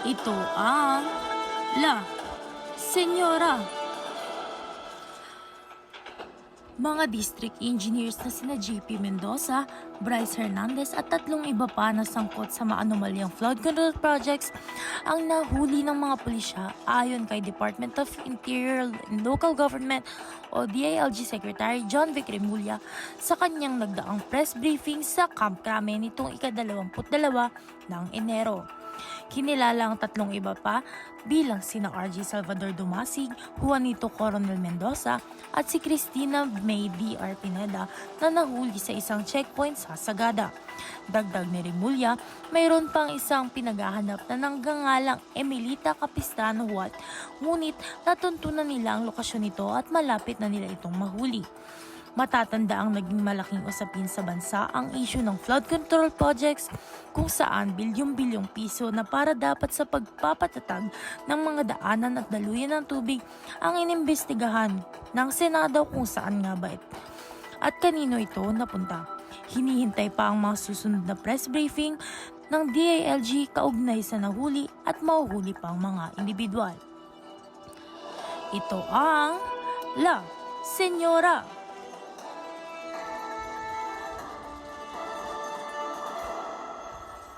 Ito ang La Senyora. Mga district engineers na sina JP Mendoza, Bryce Hernandez at tatlong iba pa na sangkot sa maanomalyang flood control projects ang nahuli ng mga pulisya ayon kay Department of Interior and Local Government o DILG Secretary John Vic Remulla sa kanyang nagdaang press briefing sa Camp Crame nitong ika-22 ng Enero. Kinilala ang tatlong iba pa bilang sina RJ Salvador Dumasig, Juanito Coronel Mendoza at si Cristina May D.R. Pineda na nahuli sa isang checkpoint sa Sagada. Dagdag ni Remulla, mayroon pang isang pinaghahanap na nanggangalang Emilita Capistano Huat, ngunit natuntunan nila ang lokasyon nito at malapit na nila itong mahuli. Matatanda ang naging malaking usapin sa bansa ang issue ng flood control projects kung saan bilyong-bilyong piso na para dapat sa pagpapatatag ng mga daanan at daluyan ng tubig ang inimbestigahan ng Senado kung saan nga ba at kanino ito napunta. Hinihintay pa ang mga susunod na press briefing ng DILG kaugnay sa nahuli at mahuhuli pang mga individual. Ito ang La Senyora.